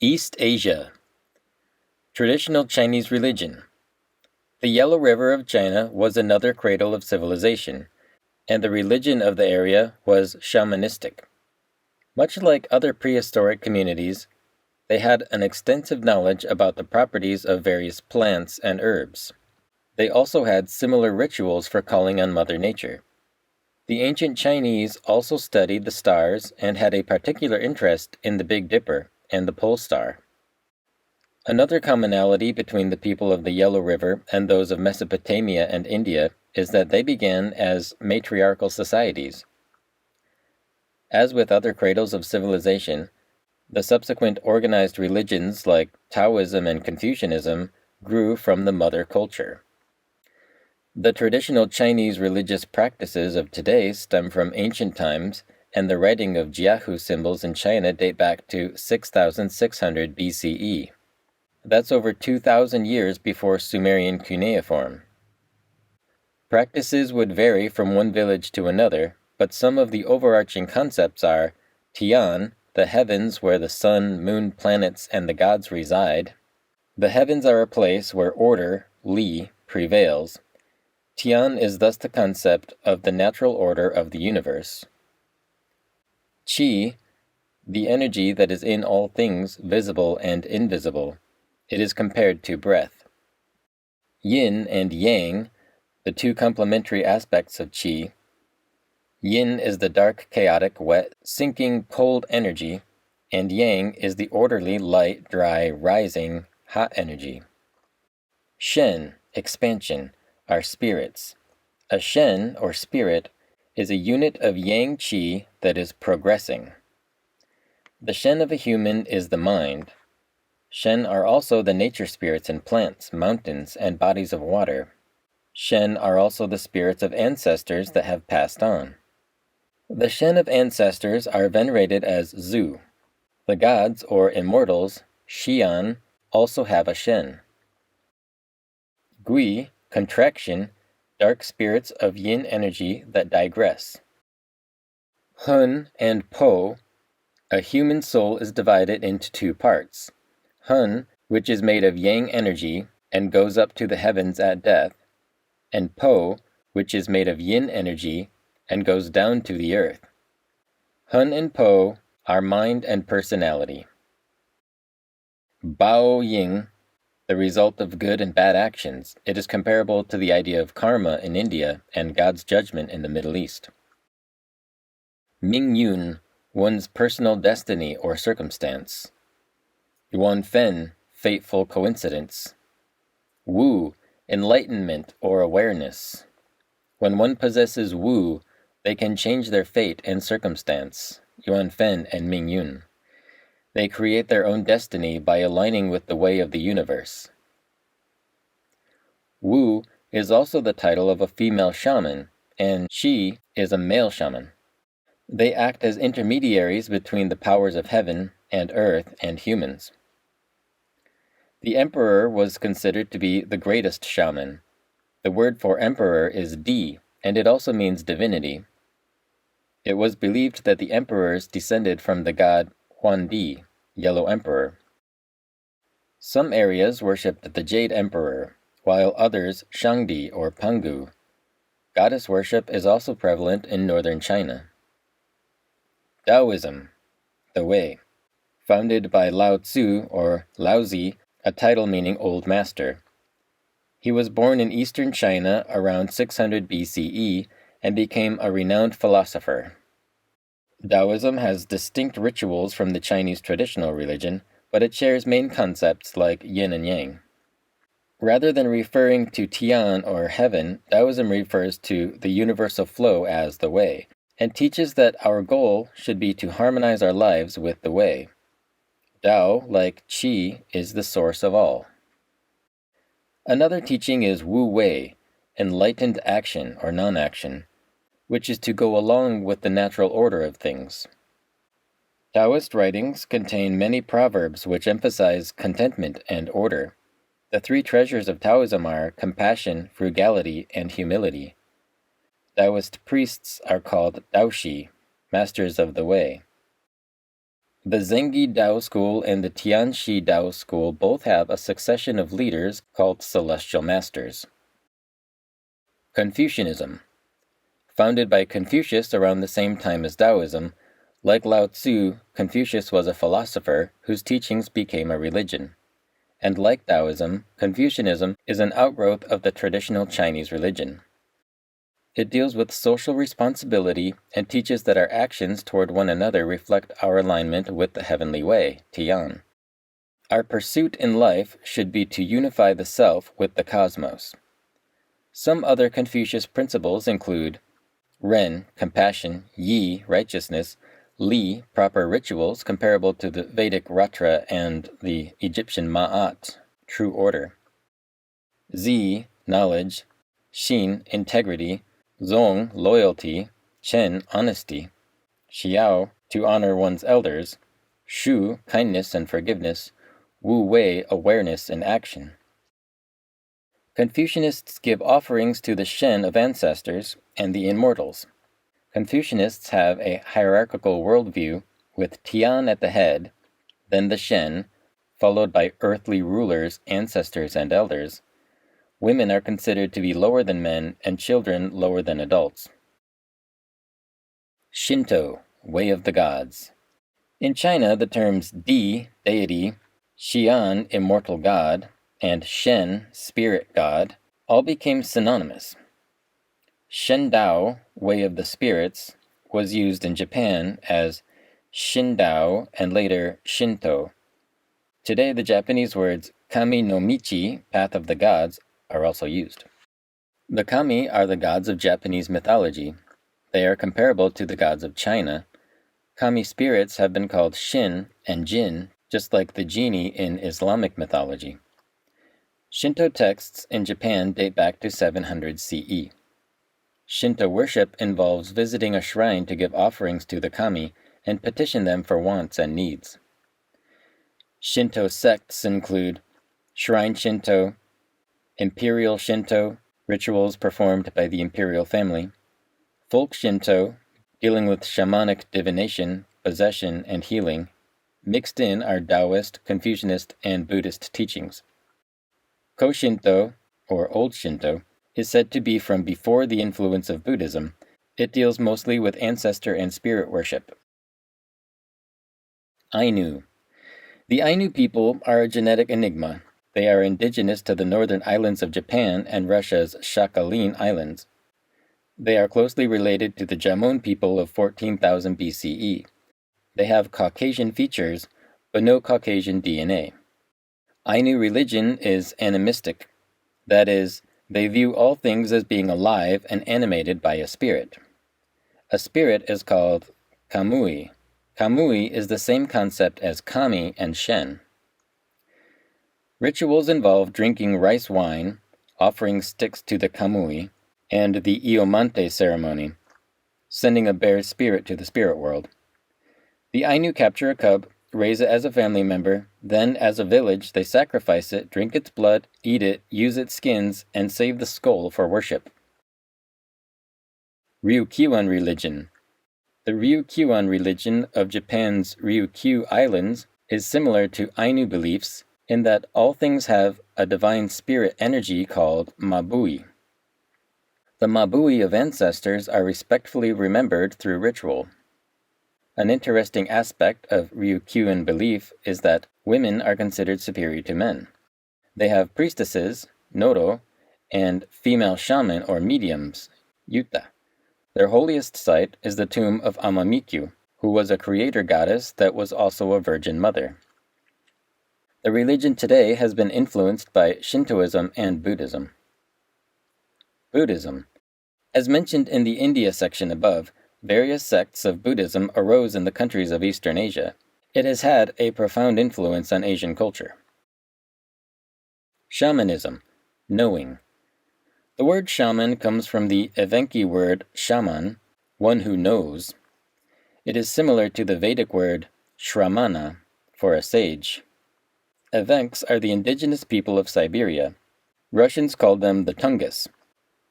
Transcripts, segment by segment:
East Asia. Traditional Chinese religion. The Yellow River of China was another cradle of civilization, and the religion of the area was shamanistic. Much like other prehistoric communities, they had an extensive knowledge about the properties of various plants and herbs. They also had similar rituals for calling on Mother Nature. The ancient Chinese also studied the stars and had a particular interest in the Big Dipper and the pole star. Another commonality between the people of the Yellow River and those of Mesopotamia and India is that they began as matriarchal societies. As with other cradles of civilization, the subsequent organized religions like Taoism and Confucianism grew from the mother culture. The traditional Chinese religious practices of today stem from ancient times, and the writing of jiahu symbols in China date back to 6600 BCE. That's over 2,000 years before Sumerian cuneiform. Practices would vary from one village to another, but some of the overarching concepts are Tian, the heavens where the sun, moon, planets, and the gods reside. The heavens are a place where order, Li, prevails. Tian is thus the concept of the natural order of the universe. Qi, the energy that is in all things, visible and invisible. It is compared to breath. Yin and Yang, the two complementary aspects of Qi. Yin is the dark, chaotic, wet, sinking, cold energy, and Yang is the orderly, light, dry, rising, hot energy. Shen, expansion, are spirits. A Shen, or spirit, is a unit of Yang Qi that is progressing. The Shen of a human is the mind. Shen are also the nature spirits in plants, mountains, and bodies of water. Shen are also the spirits of ancestors that have passed on. The Shen of ancestors are venerated as Zu. The gods, or immortals, Xian, also have a Shen. Gui, contraction, dark spirits of yin energy that digress. Hun and Po, a human soul is divided into two parts. Hun, which is made of yang energy and goes up to the heavens at death, and Po, which is made of yin energy and goes down to the earth. Hun and Po are mind and personality. Bao Ying, the result of good and bad actions. It is comparable to the idea of karma in India and God's judgment in the Middle East. Ming Yun, one's personal destiny or circumstance. Yuan Fen, fateful coincidence. Wu, enlightenment or awareness. When one possesses Wu, they can change their fate and circumstance. Yuan Fen and Ming Yun. They create their own destiny by aligning with the way of the universe. Wu is also the title of a female shaman, and Shi is a male shaman. They act as intermediaries between the powers of heaven and earth and humans. The emperor was considered to be the greatest shaman. The word for emperor is Di, and it also means divinity. It was believed that the emperors descended from the god Huangdi, Yellow Emperor. Some areas worshipped the Jade Emperor, while others Shangdi or Pangu. Goddess worship is also prevalent in northern China. Daoism, the Way, founded by Lao Tzu or Laozi, a title meaning Old Master. He was born in eastern China around 600 BCE and became a renowned philosopher. Daoism has distinct rituals from the Chinese traditional religion, but it shares main concepts like yin and yang. Rather than referring to Tian or heaven, Daoism refers to the universal flow as the way, and teaches that our goal should be to harmonize our lives with the way. Dao, like Qi, is the source of all. Another teaching is Wu Wei, enlightened action or non-action, which is to go along with the natural order of things. Taoist writings contain many proverbs which emphasize contentment and order. The three treasures of Taoism are compassion, frugality, and humility. Taoist priests are called Daoshi, masters of the way. The Zengyi Dao school and the Tianxi Dao school both have a succession of leaders called celestial masters. Confucianism. Founded by Confucius around the same time as Daoism, like Lao Tzu, Confucius was a philosopher whose teachings became a religion. And like Daoism, Confucianism is an outgrowth of the traditional Chinese religion. It deals with social responsibility and teaches that our actions toward one another reflect our alignment with the heavenly way, Tian. Our pursuit in life should be to unify the self with the cosmos. Some other Confucius principles include Ren, compassion, Yi, righteousness, Li, proper rituals comparable to the Vedic Ratra and the Egyptian Ma'at, true order, Zi, knowledge, Xin, integrity, Zong, loyalty, Chen, honesty, Xiao, to honor one's elders, Shu, kindness and forgiveness, Wu Wei, awareness and action. Confucianists give offerings to the Shen of ancestors and the immortals. Confucianists have a hierarchical worldview with Tian at the head, then the Shen, followed by earthly rulers, ancestors, and elders. Women are considered to be lower than men and children lower than adults. Shinto, way of the gods. In China, the terms Di, deity, Xian, immortal god, and Shen, spirit god, all became synonymous. Shen Dao, way of the spirits, was used in Japan as Shindao and later Shinto. Today, the Japanese words Kami no Michi, path of the gods, are also used. The kami are the gods of Japanese mythology. They are comparable to the gods of China. Kami spirits have been called Shin and Jin, just like the genie in Islamic mythology. Shinto texts in Japan date back to 700 CE. Shinto worship involves visiting a shrine to give offerings to the kami and petition them for wants and needs. Shinto sects include Shrine Shinto, Imperial Shinto, rituals performed by the imperial family, Folk Shinto, dealing with shamanic divination, possession, and healing. Mixed in are Taoist, Confucianist, and Buddhist teachings. Ko-Shinto, or Old Shinto, is said to be from before the influence of Buddhism. It deals mostly with ancestor and spirit worship. Ainu. The Ainu people are a genetic enigma. They are indigenous to the northern islands of Japan and Russia's Sakhalin Islands. They are closely related to the Jamon people of 14,000 BCE. They have Caucasian features, but no Caucasian DNA. Ainu religion is animistic. That is, they view all things as being alive and animated by a spirit. A spirit is called kamui. Kamui is the same concept as kami and shen. Rituals involve drinking rice wine, offering sticks to the kamui, and the Iomante ceremony, sending a bear's spirit to the spirit world. The Ainu capture a cub, raise it as a family member, then as a village they sacrifice it, drink its blood, eat it, use its skins, and save the skull for worship. Ryukyuan religion. The Ryukyuan religion of Japan's Ryukyu Islands is similar to Ainu beliefs in that all things have a divine spirit energy called mabui. The mabui of ancestors are respectfully remembered through ritual. An interesting aspect of Ryukyuan belief is that women are considered superior to men. They have priestesses, noro, and female shaman or mediums, yuta. Their holiest site is the tomb of Amamikyu, who was a creator goddess that was also a virgin mother. The religion today has been influenced by Shintoism and Buddhism. Buddhism. As mentioned in the India section above, various sects of Buddhism arose in the countries of Eastern Asia. It has had a profound influence on Asian culture. Shamanism. Knowing. The word shaman comes from the Evenki word shaman, one who knows. It is similar to the Vedic word shramana, for a sage. Evenks are the indigenous people of Siberia. Russians called them the Tungus.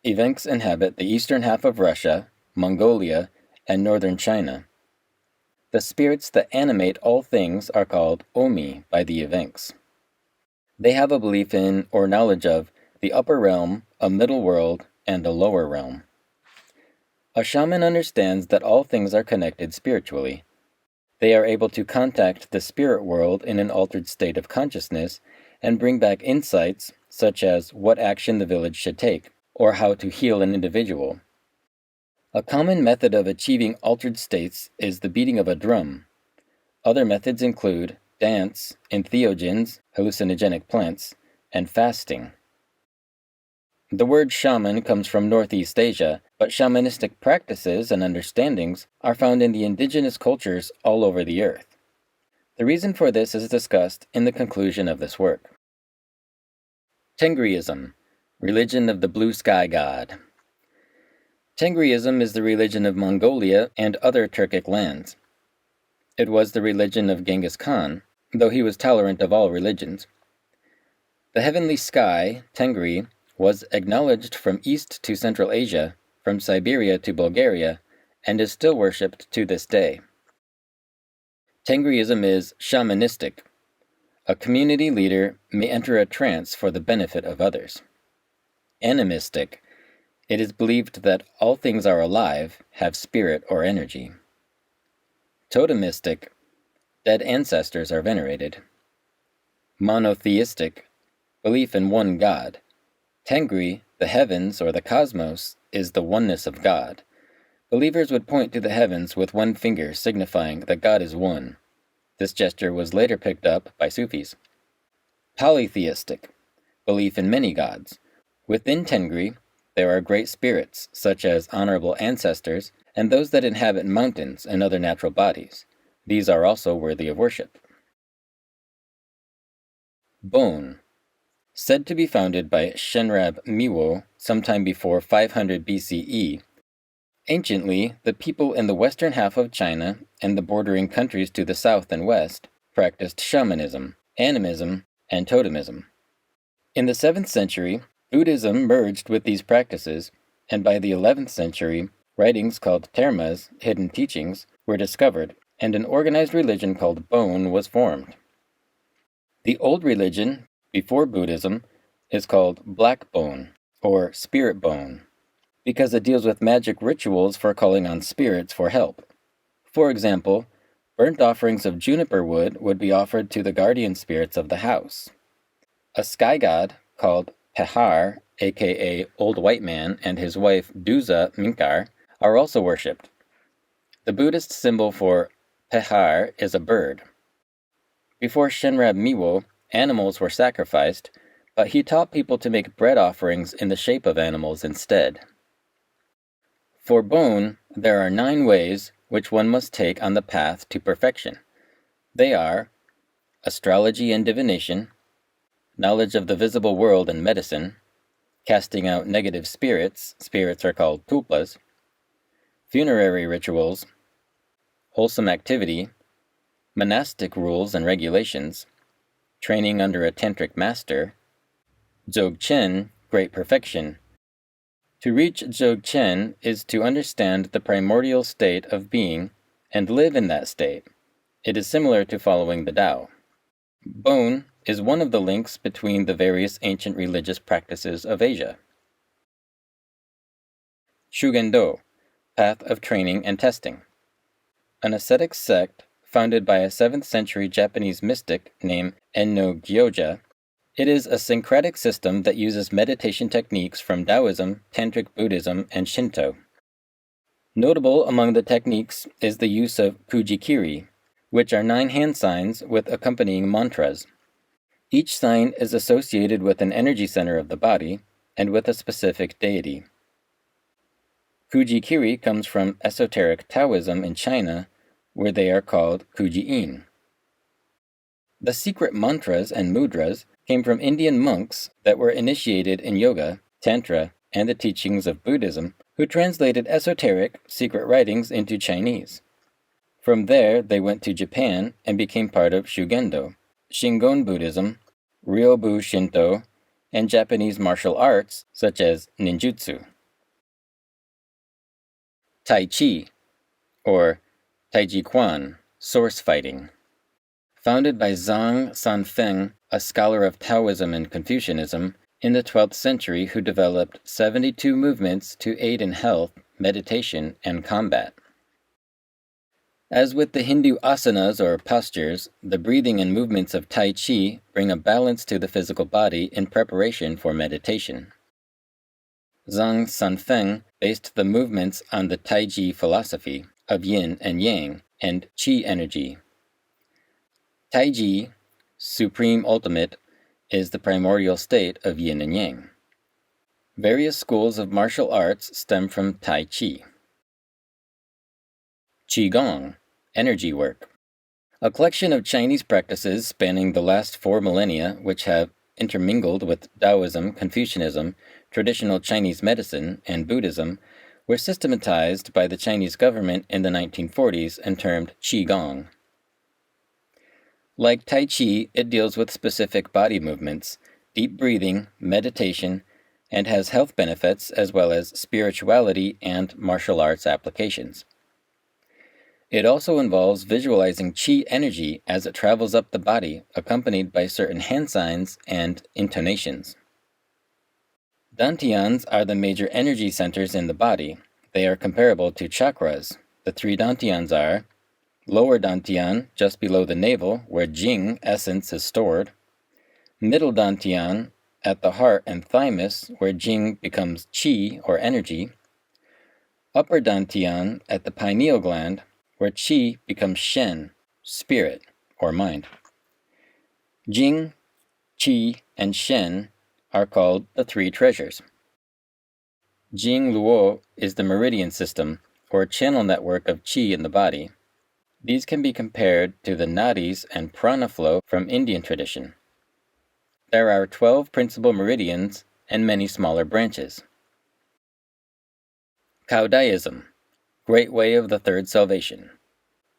Evenks inhabit the eastern half of Russia, Mongolia, and northern China. The spirits that animate all things are called Omi by the Evenks. They have a belief in or knowledge of the upper realm, a middle world, and a lower realm. A shaman understands that all things are connected spiritually. They are able to contact the spirit world in an altered state of consciousness and bring back insights such as what action the village should take or how to heal an individual. A common method of achieving altered states is the beating of a drum. Other methods include dance, entheogens, hallucinogenic plants, and fasting. The word shaman comes from Northeast Asia, but shamanistic practices and understandings are found in the indigenous cultures all over the earth. The reason for this is discussed in the conclusion of this work. Tengrism, religion of the blue sky god. Tengrism is the religion of Mongolia and other Turkic lands. It was the religion of Genghis Khan, though he was tolerant of all religions. The heavenly sky, Tengri, was acknowledged from East to Central Asia, from Siberia to Bulgaria, and is still worshipped to this day. Tengrism is shamanistic. A community leader may enter a trance for the benefit of others. Animistic. It is believed that all things are alive, have spirit or energy. Totemistic. Dead ancestors are venerated. Monotheistic. Belief in one God. Tengri, the heavens or the cosmos, is the oneness of God. Believers would point to the heavens with one finger signifying that God is one. This gesture was later picked up by Sufis. Polytheistic. Belief in many gods. Within Tengri, there are great spirits, such as honorable ancestors, and those that inhabit mountains and other natural bodies. These are also worthy of worship. Bone. Said to be founded by Shenrab Miwo sometime before 500 BCE. Anciently, the people in the western half of China and the bordering countries to the south and west practiced shamanism, animism, and totemism. In the 7th century, Buddhism merged with these practices, and by the 11th century, writings called termas, hidden teachings, were discovered, and an organized religion called Bone was formed. The old religion, before Buddhism, is called Black Bone, or Spirit Bone, because it deals with magic rituals for calling on spirits for help. For example, burnt offerings of juniper wood would be offered to the guardian spirits of the house. A sky god called Pehar, aka Old White Man, and his wife Duza Minkar are also worshipped. The Buddhist symbol for Pehar is a bird. Before Shenrab Miwo, animals were sacrificed, but he taught people to make bread offerings in the shape of animals instead. For Bone, there are 9 ways which one must take on the path to perfection. They are astrology and divination, knowledge of the visible world and medicine, casting out negative spirits, spirits are called tulpas, funerary rituals, wholesome activity, monastic rules and regulations, training under a tantric master, Dzogchen, great perfection. To reach Dzogchen is to understand the primordial state of being and live in that state. It is similar to following the Tao. Bone is one of the links between the various ancient religious practices of Asia. Shugendo, path of training and testing. An ascetic sect founded by a 7th century Japanese mystic named Enno Gyoja. It is a syncretic system that uses meditation techniques from Daoism, Tantric Buddhism, and Shinto. Notable among the techniques is the use of kujikiri, which are 9 hand signs with accompanying mantras. Each sign is associated with an energy center of the body and with a specific deity. Kujikiri comes from esoteric Taoism in China, where they are called kuji-in. The secret mantras and mudras came from Indian monks that were initiated in yoga, tantra, and the teachings of Buddhism, who translated esoteric, secret writings into Chinese. From there, they went to Japan and became part of Shugendo, Shingon Buddhism, Ryobu Shinto, and Japanese martial arts such as Ninjustsu. Tai Chi, or Taijiquan, Source fighting. Founded by Zhang Sanfeng, a scholar of Taoism and Confucianism, in the 12th century who developed 72 movements to aid in health, meditation, and combat. As with the Hindu asanas or postures, the breathing and movements of Tai Chi bring a balance to the physical body in preparation for meditation. Zhang Sanfeng based the movements on the Tai Chi philosophy of yin and yang and qi energy. Tai Chi, supreme ultimate, is the primordial state of yin and yang. Various schools of martial arts stem from Tai Chi. Qigong, energy work. A collection of Chinese practices spanning the last 4 millennia which have intermingled with Daoism, Confucianism, traditional Chinese medicine, and Buddhism were systematized by the Chinese government in the 1940s and termed Qigong. Like Tai Chi, it deals with specific body movements, deep breathing, meditation, and has health benefits as well as spirituality and martial arts applications. It also involves visualizing qi energy as it travels up the body, accompanied by certain hand signs and intonations. Dantians are the major energy centers in the body. They are comparable to chakras. The 3 dantians are lower dantian, just below the navel, where Jing, essence, is stored. Middle dantian, at the heart and thymus, where Jing becomes qi, or energy. Upper dantian, at the pineal gland, where qi becomes shen, spirit, or mind. Jing, qi, and shen are called the 3 treasures. Jing Luo is the meridian system, or channel network of qi in the body. These can be compared to the nadis and prana flow from Indian tradition. There are 12 principal meridians and many smaller branches. Cowdayism, Great Way of the Third Salvation.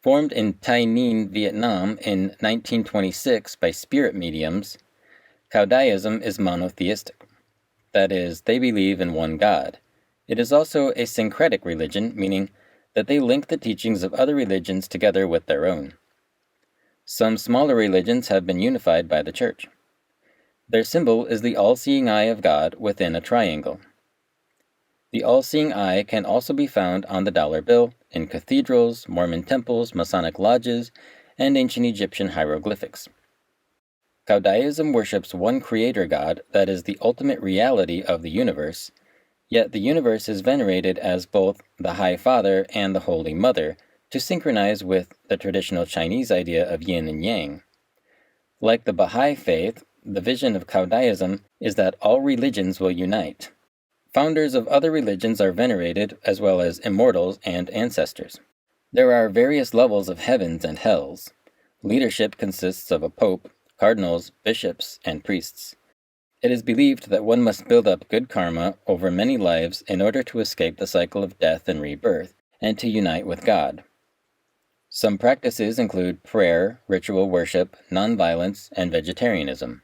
Formed in Tay Ninh, Vietnam in 1926 by spirit mediums, Cowdayism is monotheistic. That is, they believe in one God. It is also a syncretic religion, meaning that they link the teachings of other religions together with their own. Some smaller religions have been unified by the Church. Their symbol is the all-seeing eye of God within a triangle. The all-seeing eye can also be found on the dollar bill, in cathedrals, Mormon temples, Masonic lodges, and ancient Egyptian hieroglyphics. Cowdayism worships one creator God that is the ultimate reality of the universe, yet the universe is venerated as both the High Father and the Holy Mother to synchronize with the traditional Chinese idea of yin and yang. Like the Baha'i faith, the vision of Cowdayism is that all religions will unite. Founders of other religions are venerated, as well as immortals and ancestors. There are various levels of heavens and hells. Leadership consists of a pope, cardinals, bishops, and priests. It is believed that one must build up good karma over many lives in order to escape the cycle of death and rebirth, and to unite with God. Some practices include prayer, ritual worship, nonviolence, and vegetarianism.